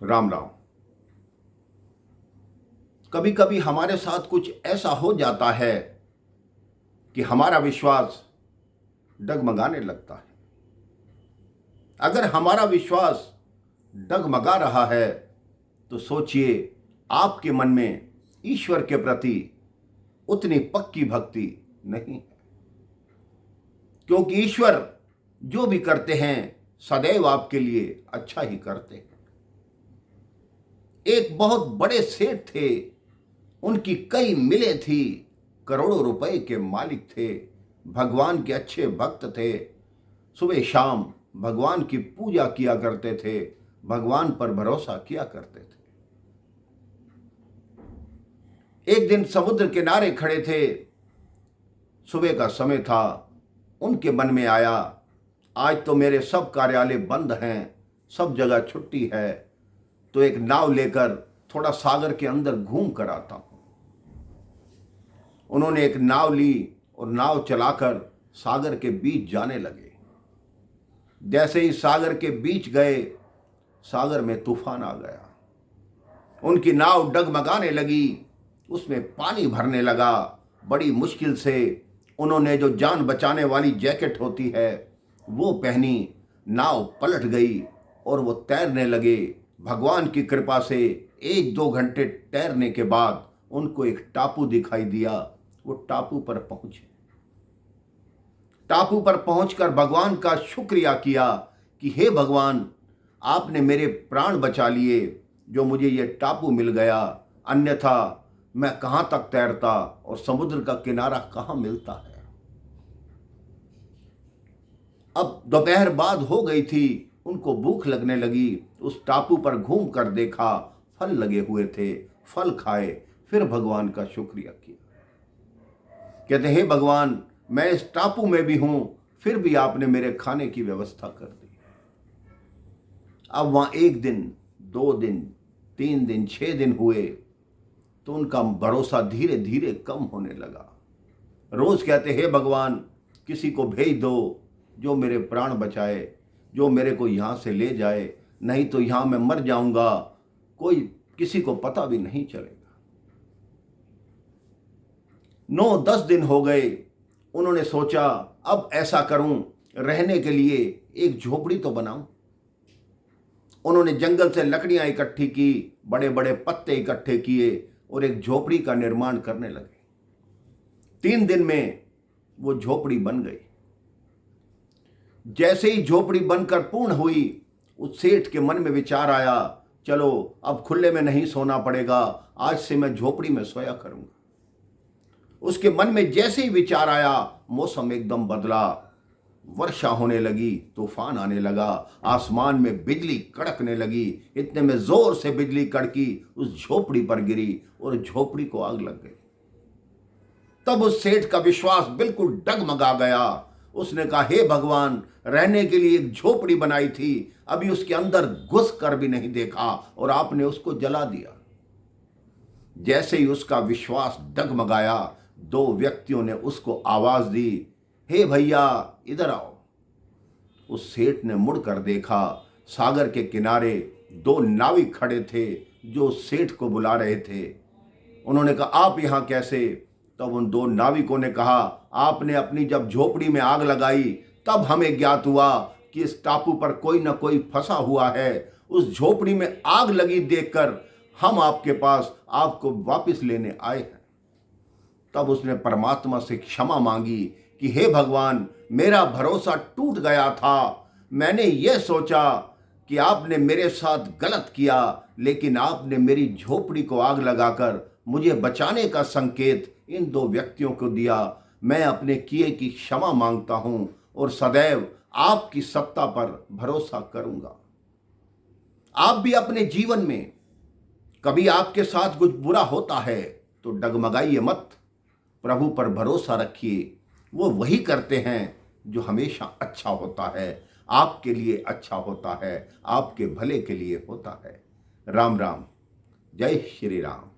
राम राम। कभी कभी हमारे साथ कुछ ऐसा हो जाता है कि हमारा विश्वास डगमगाने लगता है। अगर हमारा विश्वास डगमगा रहा है तो सोचिए आपके मन में ईश्वर के प्रति उतनी पक्की भक्ति नहीं है, क्योंकि ईश्वर जो भी करते हैं सदैव आपके लिए अच्छा ही करते हैं। एक बहुत बड़े सेठ थे, उनकी कई मिलें थी, करोड़ों रुपए के मालिक थे, भगवान के अच्छे भक्त थे, सुबह शाम भगवान की पूजा किया करते थे, भगवान पर भरोसा किया करते थे। एक दिन समुद्र किनारे खड़े थे, सुबह का समय था, उनके मन में आया आज तो मेरे सब कार्यालय बंद हैं, सब जगह छुट्टी है, तो एक नाव लेकर थोड़ा सागर के अंदर घूम कर आता हूं। उन्होंने एक नाव ली और नाव चलाकर सागर के बीच जाने लगे। जैसे ही सागर के बीच गए, सागर में तूफान आ गया। उनकी नाव डगमगाने लगी, उसमें पानी भरने लगा। बड़ी मुश्किल से उन्होंने जो जान बचाने वाली जैकेट होती है वो पहनी, नाव पलट गई और वो तैरने लगे। भगवान की कृपा से 1-2 घंटे तैरने के बाद उनको एक टापू दिखाई दिया। वो टापू पर पहुंचे। टापू पर पहुंचकर भगवान का शुक्रिया किया कि हे भगवान, आपने मेरे प्राण बचा लिए, जो मुझे ये टापू मिल गया, अन्यथा मैं कहां तक तैरता और समुद्र का किनारा कहां मिलता है। अब दोपहर बाद हो गई थी, उनको भूख लगने लगी। उस टापू पर घूम कर देखा, फल लगे हुए थे, फल खाए, फिर भगवान का शुक्रिया किया। कहते हे भगवान, मैं इस टापू में भी हूं, फिर भी आपने मेरे खाने की व्यवस्था कर दी। अब वहां 1 दिन, 2 दिन, 3 दिन, 6 दिन हुए तो उनका भरोसा धीरे धीरे कम होने लगा। रोज कहते हे भगवान, किसी को भेज दो जो मेरे प्राण बचाए, जो मेरे को यहां से ले जाए, नहीं तो यहां मैं मर जाऊंगा, कोई किसी को पता भी नहीं चलेगा। 9-10 दिन हो गए। उन्होंने सोचा अब ऐसा करूं, रहने के लिए एक झोपड़ी तो बनाऊं। उन्होंने जंगल से लकड़ियां इकट्ठी की, बड़े बड़े पत्ते इकट्ठे किए और एक झोपड़ी का निर्माण करने लगे। 3 दिन में वो झोपड़ी बन गई। जैसे ही झोपड़ी बनकर पूर्ण हुई, उस सेठ के मन में विचार आया, चलो अब खुले में नहीं सोना पड़ेगा, आज से मैं झोपड़ी में सोया करूंगा। उसके मन में जैसे ही विचार आया, मौसम एकदम बदला, वर्षा होने लगी, तूफान आने लगा, आसमान में बिजली कड़कने लगी। इतने में जोर से बिजली कड़की, उस झोपड़ी पर गिरी और झोपड़ी को आग लग गई। तब उस सेठ का विश्वास बिल्कुल डगमगा गया। उसने कहा हे भगवान, रहने के लिए एक झोपड़ी बनाई थी, अभी उसके अंदर घुस कर भी नहीं देखा और आपने उसको जला दिया। जैसे ही उसका विश्वास डगमगाया, 2 व्यक्तियों ने उसको आवाज दी, हे भैया इधर आओ। उस सेठ ने मुड़कर देखा, सागर के किनारे 2 नाविक खड़े थे जो सेठ को बुला रहे थे। उन्होंने कहा आप यहां कैसे? तब उन 2 नाविकों ने कहा, आपने अपनी जब झोपड़ी में आग लगाई तब हमें ज्ञात हुआ कि इस टापू पर कोई न कोई फंसा हुआ है। उस झोपड़ी में आग लगी देखकर हम आपके पास आपको वापस लेने आए हैं। तब उसने परमात्मा से क्षमा मांगी कि हे भगवान, मेरा भरोसा टूट गया था। मैंने यह सोचा कि आपने मेरे साथ गलत किया, लेकिन आपने मेरी झोपड़ी को आग लगाकर मुझे बचाने का संकेत इन 2 व्यक्तियों को दिया। मैं अपने किए की क्षमा मांगता हूं और सदैव आपकी सत्ता पर भरोसा करूंगा। आप भी अपने जीवन में कभी आपके साथ कुछ बुरा होता है तो डगमगाइए मत, प्रभु पर भरोसा रखिए। वो वही करते हैं जो हमेशा अच्छा होता है, आपके लिए अच्छा होता है, आपके भले के लिए होता है। राम राम, जय श्री राम।